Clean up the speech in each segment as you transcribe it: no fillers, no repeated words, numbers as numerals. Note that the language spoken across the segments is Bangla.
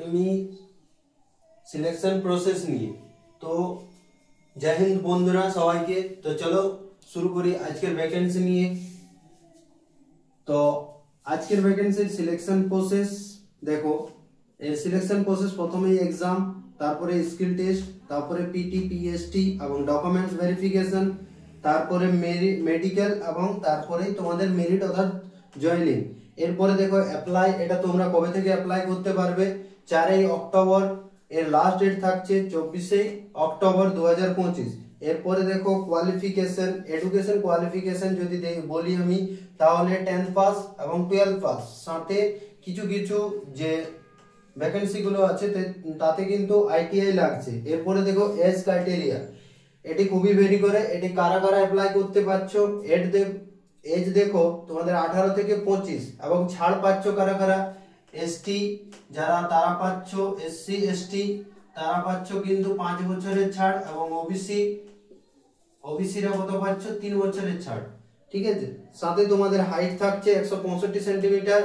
একাডেমি সিলেকশন প্রসেস নিয়ে। তো জয় হিন্দ বন্ধুরা সবাইকে। তো চলো শুরু করি আজকের ভ্যাকেন্সি নিয়ে। তো আজকের ভ্যাকেন্সির সিলেকশন প্রসেস দেখো, এই সিলেকশন প্রসেস প্রথমেই এক্সাম, তারপরে স্কিল টেস্ট, তারপরে পিটি পিএসটি এবং ডকুমেন্টস ভেরিফিকেশন, তারপরে মেডিকেল এবং তারপরেই তোমাদের মেরিট অর্থাৎ জয়েনিং। এরপরে দেখো অ্যাপ্লাই, এটা তোমরা কবে থেকে অ্যাপ্লাই করতে পারবে? 4 অক্টোবর এর লাস্ট ডেট থাকছে, 24 অক্টোবর 2025। এরপরে দেখো কোয়ালিফিকেশন, এডুকেশন কোয়ালিফিকেশন যদি বলি আমি, তাহলে 10th পাস এবং 12th পাস, সাথে কিছু কিছু যে ভ্যাকেন্সি গুলো আছে তাতে কিন্তু আইটিআই লাগছে। এরপরে দেখো এজ ক্রাইটেরিয়া, এটি খুবই ভেরি করে, এটি কারা কারা অ্যাপ্লাই করতে পারছো। এজ দেখো তোমাদের 18 থেকে 25 এবং ছাড় পাচ্ছ কারা কারা? এসটি যারা তারা পাচ্ছ, এসসি এসটি তারা পাচ্ছ কিন্তু 5 বছরের ছাড়, এবং ওবিসিরা কত পাচ্ছ? 3 বছরের ছাড়। ঠিক আছে, সাথে তোমাদের হাইট থাকছে 165 সেন্টিমিটার,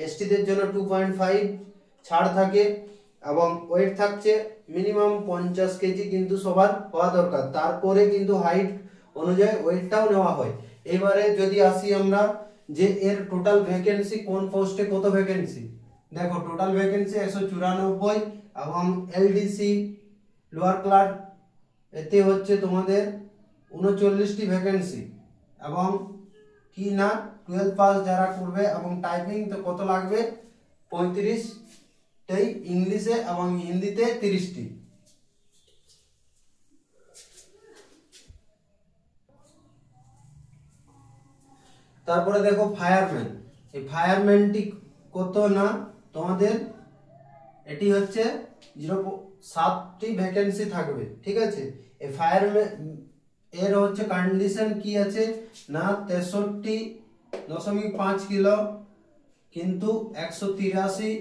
এসটি দের জন্য 2.5 ছাড় থাকে, এবং ওয়েট থাকছে মিনিমাম 50 কেজি কিন্তু সবার হওয়া দরকার। তারপরে কিন্তু হাইট অনুযায়ী ওয়েটটাও নেওয়া হয়। এবারে যদি আসি আমরা যে এর টোটাল ভ্যাকেন্সি কোন পোস্টে কত ভ্যাকেন্সি, দেখো টোটাল ভ্যাকেন্সি 194, এবং এলডিসি লোয়ার ক্লার্ক এতে হচ্ছে তোমাদের 39টি ভ্যাকেন্সি, এবং কি না 12 পাস যারা করবে, এবং টাইপিং তো কত লাগবে? 35টি, ইংলিশে এবং হিন্দিতে 30টি। তারপরে দেখো ফায়ারম্যান, এই ফায়ারম্যানটি কত না তোমাদের এটি হচ্ছে 7টি ভ্যাকেন্সি থাকবে। ঠিক আছে, এই ফায়ারম্যান এর হচ্ছে কন্ডিশন কি আছে না 63.5 কিলো কিন্তু 183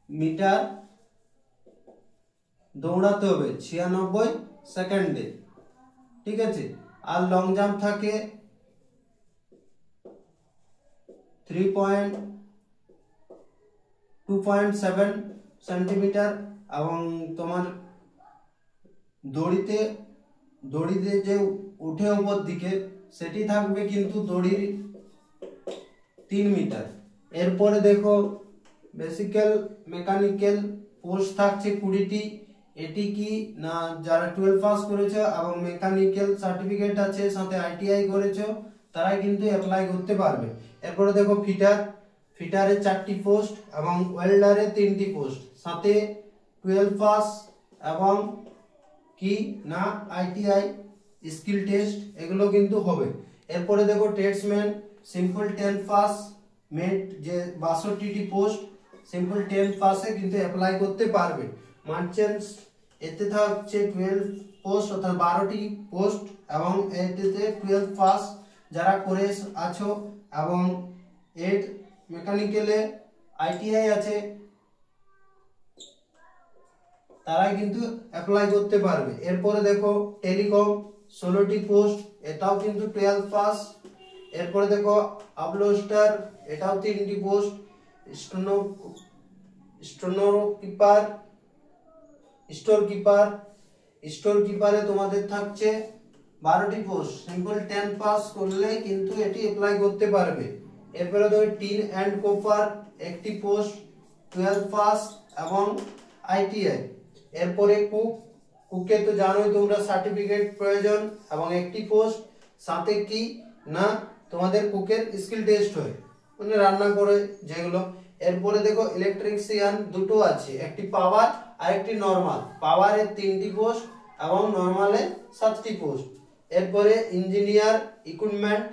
মিটার দৌড়াতে হবে 96 সেকেন্ডে। ঠিক আছে, আর লং জাম্প থাকে 2.7 সেন্টিমিটার, এবং তোমার দড়িতে যে উঠে উপর দিকে সেটি থাকবে কিন্তু দড়ির 3 মিটার। এরপরে দেখো বেসিক্যাল মেকানিক্যাল পোস্ট থাকছে 20টি। এটি কি না যারা 12 পাস করেছে এবং মেকানিক্যাল সার্টিফিকেট আছে, সাথে আইটিআই করেছো, তারাই কিন্তু অ্যাপ্লাই করতে পারবে। এরপরে দেখো ফিটারে 4টি পোস্ট এবং ওয়েল্ডারে 3টি পোস্ট, সাথে 12 পাস এবং কি না আইটিআই স্কিল টেস্ট এগুলো কিন্তু হবে। এরপরে দেখো ট্রেডসম্যান সিম্পল 10 পাস মেট যে 62টি পোস্ট, সিম্পল 10 পাসে কিন্তু অ্যাপ্লাই করতে পারবে। মার্চেন্টস এতে থাকছে 12 পোস্ট অর্থাৎ 12টি পোস্ট, এবং এতে 12 পাস যারা করে আছো এবং এর মেকানিক্যালে আইটিআই আছে তারাই কিন্তু অ্যাপ্লাই করতে পারবে। এরপরে দেখো টেলিকম 16টি পোস্ট, এটাও কিন্তু 12 পাস। এরপরে দেখো আপলোস্টার, এটাও 3টি পোস্ট। স্টোর কিপারে তোমাদের থাকছে 12টি পোস্ট, সিম্পল 10 পাস করলে কিন্তু এটি অ্যাপ্লাই করতে পারবে। এরপরে দেখো টিন অ্যান্ড কপার 1টি পোস্ট, 12 পাস এবং আইটিআই। এরপরে কুকে তো জানোই তোমরা সার্টিফিকেট প্রয়োজন এবং 1টি পোস্ট, সাথে কি না তোমাদের কুকের স্কিল টেস্ট হয়, মানে রান্না করে যেগুলো। এরপরে দেখো ইলেকট্রিশিয়ান 2টো আছে, একটি পাওয়ার আর একটি নরমাল। পাওয়ারে 3টি পোস্ট এবং নরমালে 7টি পোস্ট। এরপরে ইঞ্জিনিয়ার ইকুইপমেন্ট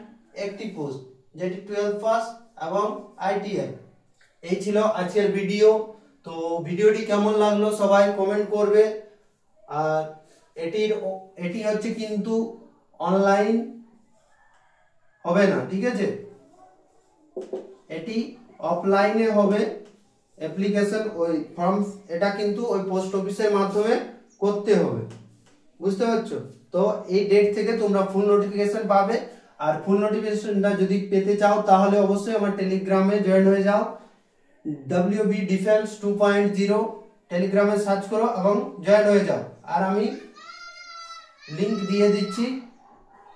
1টি পোস্ট, যেটি 12 পাস এবং আইটিআই। এই ছিল আজকের ভিডিও। তো ভিডিওটি কেমন লাগলো সবাই কমেন্ট করবে। আর এটি হচ্ছে কিন্তু অনলাইন হবে না, ঠিক আছে, এটি অফলাইনে হবে। অ্যাপ্লিকেশন ওই ফর্ম এটা কিন্তু ওই পোস্ট অফিসের মাধ্যমে করতে হবে, বুঝতে পারছো? তো এই ডেট থেকে তোমরা ফুল নোটিফিকেশন পাবে। আর ফুল নোটিফিকেশনটা যদি পেতে চাও তাহলে অবশ্যই আমার টেলিগ্রামে জয়েন হয়ে যাও। WB Defense 2.0 টেলিগ্রামে সার্চ করো এবং জয়েন হয়ে যাও। আর আমি লিংক দিয়ে দিচ্ছি,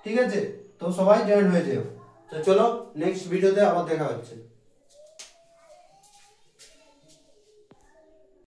ঠিক আছে? তো সবাই জয়েন হয়ে যাও। তো চলো নেক্সট ভিডিওতে আবার দেখা হচ্ছে।